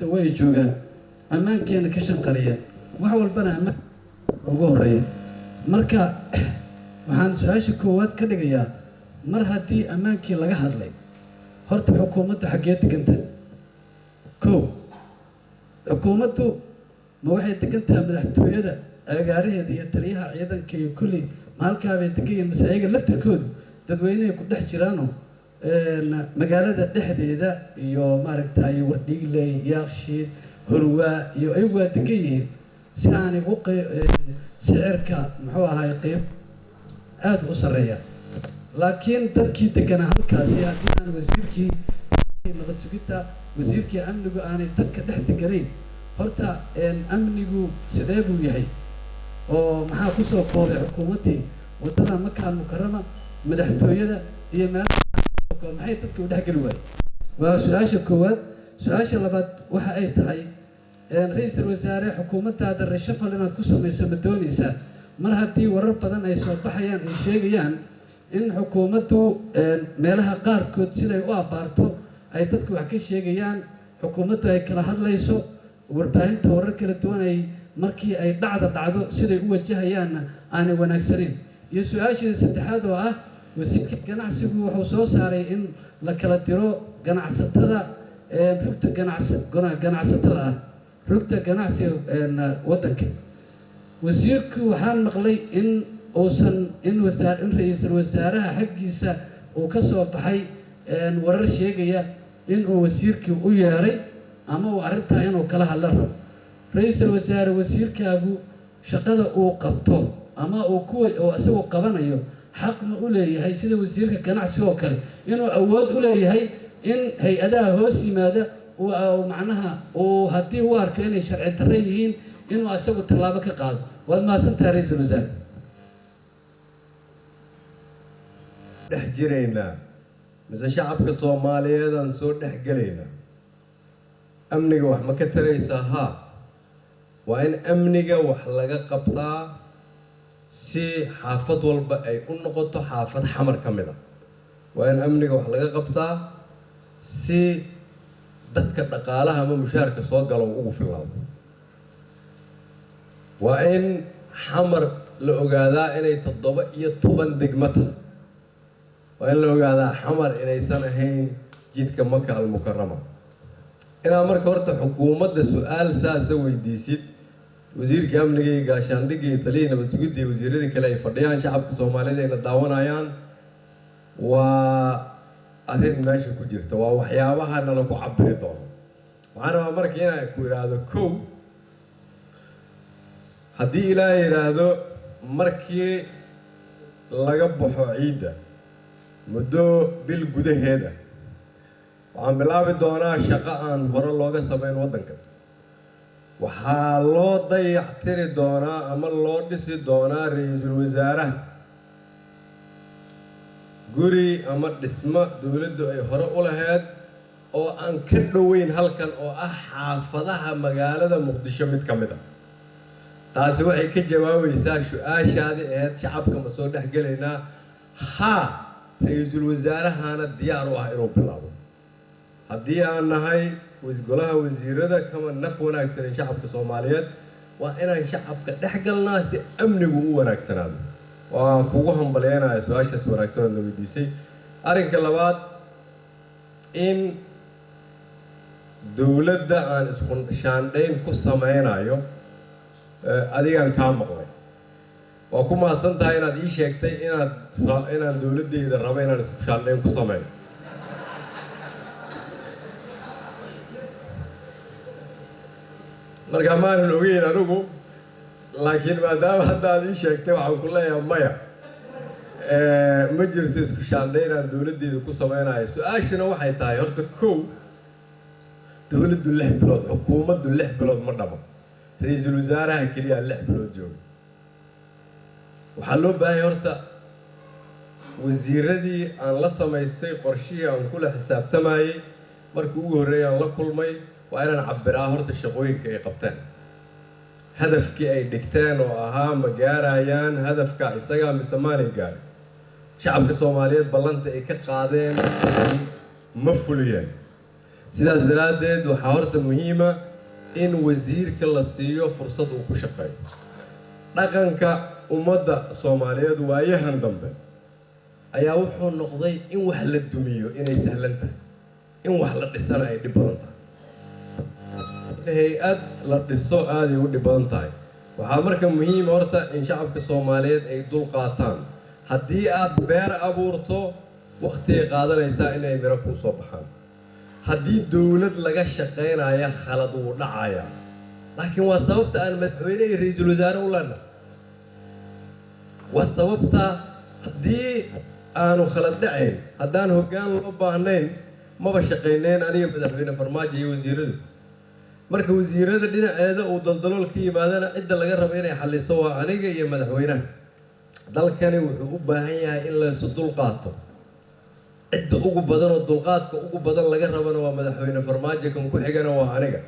joogta way joogaan ammaankeena ka shaqeeya wax walbana ammaan ugu horeeya marka waxaan su-aasha koowaad ka dhigayaa mar haddii ammaankii laga hadlay horta xukuumaddu xaggee deganta kow xukuumaddu ma waxay degan tahay madaxtooyada agaaraheeda iyo taliyaha ciidanka iyo kulli maalkaabay degan yihiin mase ayaga laftirkoodu dadweynehay ku dhex jiraanoo magaalada dhexdeeda iyo maaragtay wardhiigley yaaqshiid horwaa iyo ayagu waa degan yihiin si aanay u sicirka muxuu ahaay qeyb aada u sarreeya laakiin dadkii deganaa halkaasi haddii aan wasiirkii nabad sugidda wasiirkii amnigu aanay dadka dhex deganayn horta amnigu sidee buu yahay oo maxaa kusoo koobay xukuumaddii waddada makaan mukarama madaxtooyada iyo meelaha maxay dadka u dhexgeli waayey waa su-aasha koowaad su-aasha labaad waxa ay tahay ra-iisul wasaare xukuumaddaada reshafal inaad ku samayso ma doonaysaa mar haddii warar badan ay soo baxayaan ay sheegayaan in xukuumaddu meelaha qaarkood siday u abbaarto ay dadku wax ka sheegayaan xukuumaddu ay kala hadlayso warbaahinta warar kala duwan ay markii ay dhacdo siday u wajahayaanna aanay wanaagsaneyn iyo su-aashii saddexaad oo ah wasiirka ganacsigu wuxuu soo saaray in la kala diro ganacsatada rugta ganacsatada ah rugta ganacsiga waddanka wasiirku waxaan maqlay in ra-iisul wasaaraha xaggiisa uu ka soo baxay warar sheegaya inuu wasiirkii u yeeray ama uu arrintaa inuu kala hadla rabo ra-iisul wasaare wasiirkaagu shaqada uu qabto ama uu isagu qabanayo xaq ma u leeyahay sida wasiirka ganacsiga oo kale inuu awood u leeyahay in hay-adaha hoos yimaada macnaha uu haddii u arko inay sharci darre yihiin inuu isagu tallaabo ka qaado waad mahadsantahay ra-iisul wasaare dhex jiraynaa mise shacabka soomaaliyeed aan soo dhex gelaynaa amniga wax ma ka taraysaa haa waa in amniga wax laga qabtaa si xaafad walba ay u noqoto xaafad xamar ka mid a waa in amniga wax laga qabtaa si dadka dhaqaalaha ama mushaharka soo galo uu ugu filaado waa in xamar la ogaadaa inay 7 degmo tahay waa in la ogaadaa xamar inaysan ahayn jidka maka almukarama inaa marka horta xukuumadda su-aal saasa weydiisid wasiirka amniga iyo gaashaandhigga iyo taliyii nabad sugidda iyo wasiiradii kale ay fadhiyaan shacabka soomaaliyeed ayna daawanayaan waa arrin meesha ku jirta waa waxyaabaha nala ku cabiri doono waxaan rabaa marka inaan ku idhaahdo kow haddii ilaahay yidhaahdo markii laga baxo ciidda muddo bil gudaheeda waxaan bilaabi doonaa shaqo aan hore looga samayn waddanka waxaa loo dayactiri doonaa ama loo dhisi doonaa ra-iisul wasaaraha guri ama dhismo dowladdu ay hore u lahayd oo aan ka dhoweyn halkan oo ah xaafadaha magaalada muqdisho mid ka mid a taasi waxay ka jawaabaysaa su-aashaadii ahayd shacabka ma soo dhex gelaynaa haa ra-iisul wasaarahana diyaar u ah inuu bilaabo haddii aan nahay golaha wasiirada kama naf wanaagsanin shacabka soomaaliyeed waa inaan shacabka dhex galnaa si amnigu u wanaagsanaado waan kugu hambalyeynaya su-aashaas wanaagsan oo la weydiisay arrinka labaad in dowladda aan isku shaandhayn ku sameynayo adigaan kaa maqlay waa ku mahadsan tahay inaad ii sheegtay inaan dowladdayda rabo inaan isku shaandhayn ku sameeyo marka maanan ogeyn anigu laakiin maadaama hadda aad ii sheegtay waxaan ku leeyahay maya ma jirto isku shaandhayn inaan dowladdeeda ku sameynayo su-aashana waxay tahay horta kow dowladdu 6 bilood xukuumaddu 6 bilood ma dhamo ra-iisul wasaaraha keliya 6 bilood jooga waxaa loo baahaya horta wasiiradii aan la samaystay qorshihii aan kula xisaabtamayey markii ugu horreeyay aan la kulmay waa inaan cabbiraa horta shaqooyinka ay qabteen hadafkii ay dhigteen oo ahaa ma gaarayaan hadafka isagaa mise maanay gaarin shacabka soomaaliyeed ballanta ay ka qaadeen ma fuliyeen sidaas daraaddeed waxaa horta muhiima in wasiirka la siiyo fursad uu ku shaqeeyo. dhaqanka ummadda Soomaaliyeed waayahan dambe ayaa wuxuu noqday in wax la dumiyo inay sahlan tahay, in wax la dhisana ay dhib badan tahay. hay-ad la dhiso aad ay u dhib badan tahay. waxaa marka muhiim horta in shacabka Soomaaliyeed ay dul qaataan. haddii aad beer abuurto waqtigay qaadanaysaa inay miro kuu soo baxaan. haddii dowlad laga shaqaynaya khalad wuu dhacaya, laakiin waa sababta aan madaxweyne iyo ra'iisul wasaare u leenahay. waa sababta haddii aanu khalad dhacayn, haddaan hoggaan loo baahnayn maba shaqaynayn aniga madaxweyne Farmaajo iyo wasiiradu. marka wasiirada dhinaceeda uu daldalool ka yimaadana cidda laga rabo inay xalliso waa aniga iyo madaxweynaha. dalkani wuxuu u baahan yahay in la isu dulqaato. cidda ugu badan oo dulqaadka ugu badan laga rabana waa madaxweyne Farmaajo, kan ku xigana waa aniga.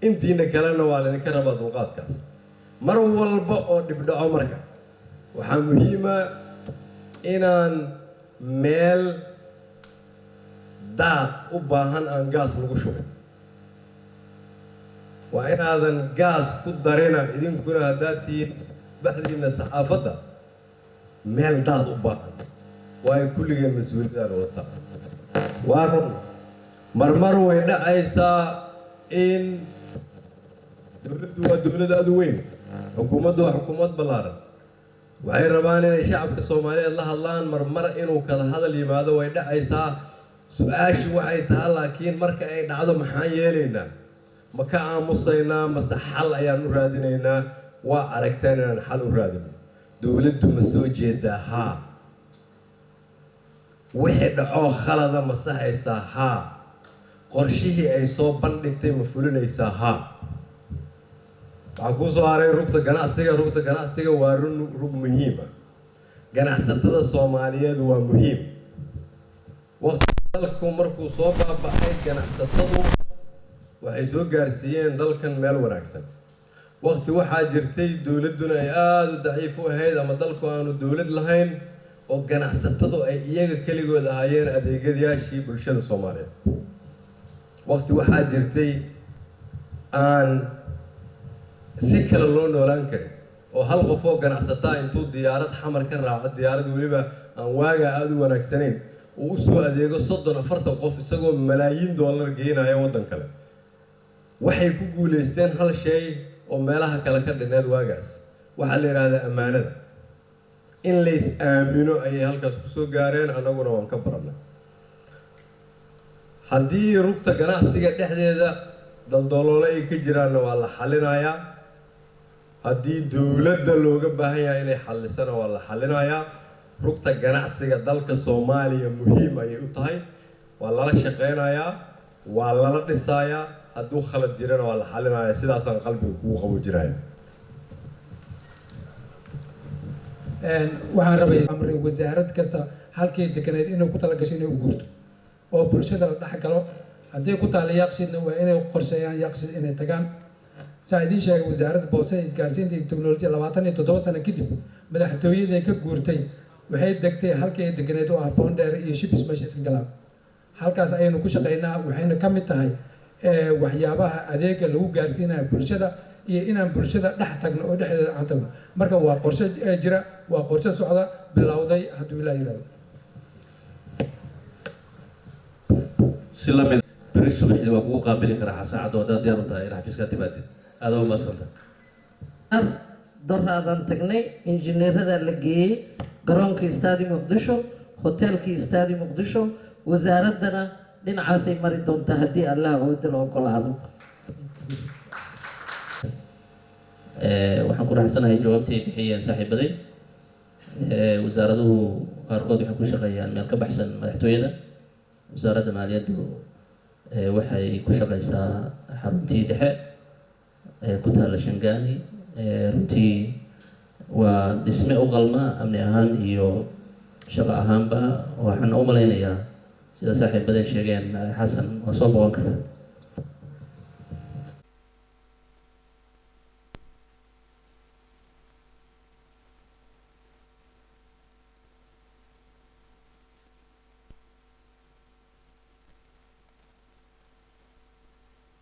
intiina kalena waa laydinka rabaa dulqaadkaas. mar walba oo dhibdhaco marka waxaa muhiima inaan meel daad u baahan aan gaas lagu shubin. waa inaadan gaas ku darina idinkuna haddaad tihiin baxdiina saxaafadda meel daad u baahan. waayo kulligeen mas-uuliyadaan wataa. waa run marmar way dhacaysaa in dowladdu waa dowlad aad u weyn, xukuumaddu waa xukuumad ballaaran. waxay rabaan inay shacabka Soomaaliyeed la hadlaan. marmar inuu kala hadal yimaado way dhacaysaa. su-aashu waxay tahay laakiin marka ay dhacdo maxaan yeelaynaa? ma ka aamusaynaa mase xal ayaan u raadinaynaa? waa aragteen inaan xal u raadino. dowladdu ma soo jeedaa? haa. wixii dhacoo khalada ma saxaysaa? haa. qorshihii ay soo bandhigtay ma fulinaysaa? haa. waxaa kuu soo haray rugta ganacsiga. rugta ganacsiga waa rug muhiima. ganacsatada Soomaaliyeed waa muhiim. waqti dalku markuu soo baaba'ay ganacsatadu waxay soo gaarsiiyeen dalkan meel wanaagsan. waqti waxaa jirtay dowladduna ay aada u daciif u ahayd ama dalku aanu dowlad lahayn oo ganacsatadu ay iyaga keligood ahaayeen adeegyadayaashii bulshada Soomaaliyeed. waqti waxaa jirtay aan si kale loo noolaan karin oo hal qof oo ganacsataa intuu diyaarad xamar ka raaco, diyaarad weliba aan waagaa aada u wanaagsanayn, uu u soo adeego 30-40 qof isagoo malaayiin dollar geynaya waddan kale. waxay ku guulaysteen hal shay oo meelaha kale ka dhineed waagaas. waxaa la yidhaahdaa ammaanada. in lays aamino ayay halkaas ku soo gaareen, annaguna waan ka barannay. haddii rugta ganacsiga dhexdeeda daldaloolo ay ka jiraanna waa la xallinayaa. haddii dowladda looga baahan yahay inay xallisana waa la xallinayaa. rugta ganacsiga dalka Soomaaliya muhiim ayay u tahay. waa lala shaqaynayaa, waa lala dhisayaa. hadduu khalad jirana waa la xallinayaa. sidaasaan qalbiga kugu qaboojinaya. waxaan rabay amri wasaarad kasta halkay deganeed inay ku talagasho inay u guurto oo bulshada la dhex galo. haddii ku taalla yaaqshidna waa inay qorsheeyaan yaaqshid inay tagaan. saa idiin sheegay wasaaradda boostada isgaarsiinta iyo teknolojiyada 27 sano kadib madaxtooyada ka guurtay waxay degtay halkii ay deganeed oo ah Boondheer iyo Shibis meesha iska galaan. halkaas ayaynu ku shaqaynaa. waxayna ka mid tahay waxyaabaha adeega lagu gaarsiinayo bulshada iyo inaan bulshada dhex tagno oo dhexdeeda aan tagno. marka waa qorshe jira, waa qorshe socda, bilowday hadduu ilaa yiraahdo. si la mid beri subaxdii waa kugu qaabili karaa saacadda haddaad diyaar u tahay in xafiiska timaadid. aada u mahadsanta. doraadan tagnay injineerada la geeyey garoonka istaadi Muqdisho, hoteelkii istaadi Muqdisho. wasaaraddana dhinacaasay mari doontaa haddii Allah awoodda loo ogolaado. waxaan ku raaxsanahay jawaabtii ay bixiyeen saaxiibaday. wasaaraduhu qaarkood waxay ku shaqeeyaan meel ka baxsan madaxtooyada. wasaaradda maaliyaddu waxay ku shaqeysaa xaruntii dhexe ku taalla Shangaani. runtii waa dhisme u qalma amni ahaan iyo shaqo ahaanba. waxaan u malaynayaa sida saaxiibaday sheegeen xasan waa soo boqon karta.